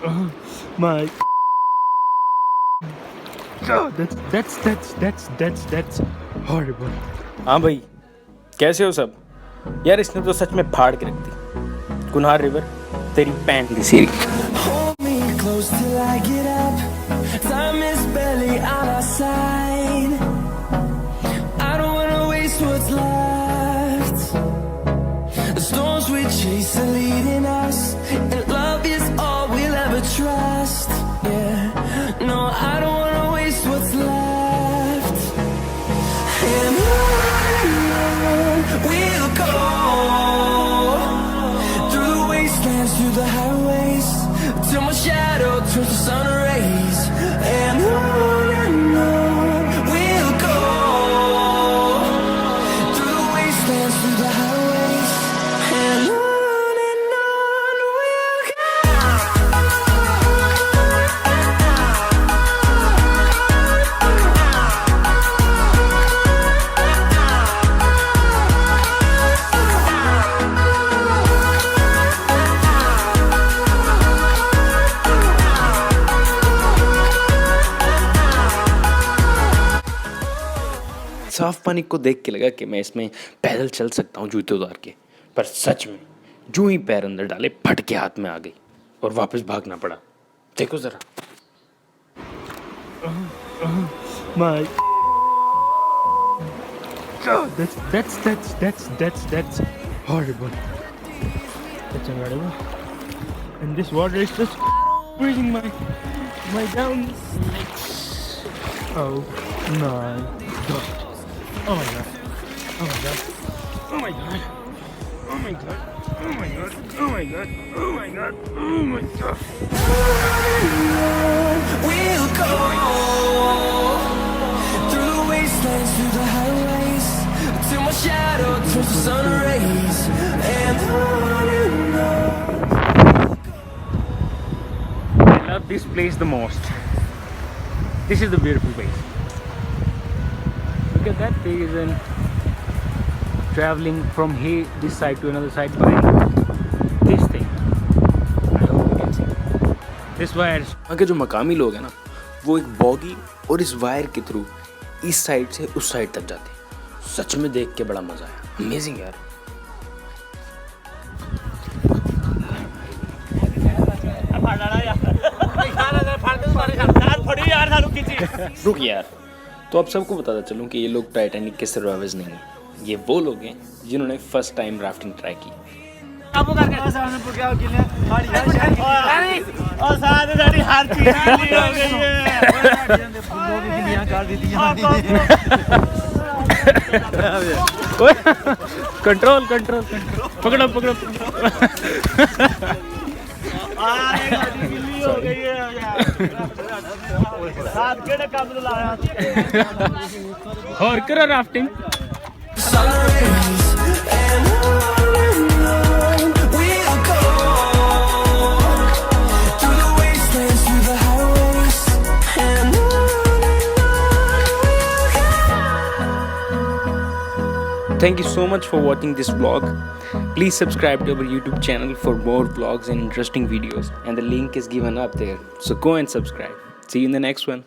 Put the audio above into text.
Oh my God, that's horrible. हाँ भाई, कैसे हो सब? यार इसने तो सच में फाड़ के रख दी। कुनहार रिवर तेरी pant the Siri. Hold me close till I get up. Time is barely on our side. I don't wanna waste what's left. The storms we chase are leading us, and love is all we'll ever trust. Yeah, no, I don't wanna waste what's left. And on we'll go, through the wastelands, through the highways, till my shadow turns to sun rays. And on we'll go, through the wastelands, through the highways, and on we'll go. साफ पानी को देख के लगा कि मैं इसमें पैदल चल सकता हूँ जूते उतार के, पर सच में जो ही पैर अंदर डाले फट के हाथ में आ गई और वापस भागना पड़ा। देखो जरा। My God, that's horrible. That's incredible. And this water is just squeezing my down legs. Oh my God. Oh my God. Oh my God. Oh my God. Oh my God. Oh my God. Oh my God. Oh my God. Oh my God. We'll go through the wastelands, through the highways, till my shadow turns to sun rays. And on. I love this place the most. This is the beautiful place. Look at that pigeon traveling from here, this side to another side by this thing. I hope you can see. This wire. वहाँ के जो मकामी लोग हैं ना, वो एक boggy और इस वायर के थ्रू इस साइड से उस साइड तक जाते हैं। सच में देख के बड़ा मजा आया। अमेजिंग यार। रुक यार, तो अब सबको बताता चलूं कि ये लोग टाइटैनिक के सर्वाइवर्स नहीं हैं। ये वो लोग हैं जिन्होंने फर्स्ट टाइम राफ्टिंग ट्राई की। कंट्रोल कंट्रोल पकड़ो पकड़ो। और करो rafting. Thank you so much for watching this vlog. Please subscribe to our YouTube channel for more vlogs and interesting videos, and the link is given up there, so go and subscribe. See you in the next one.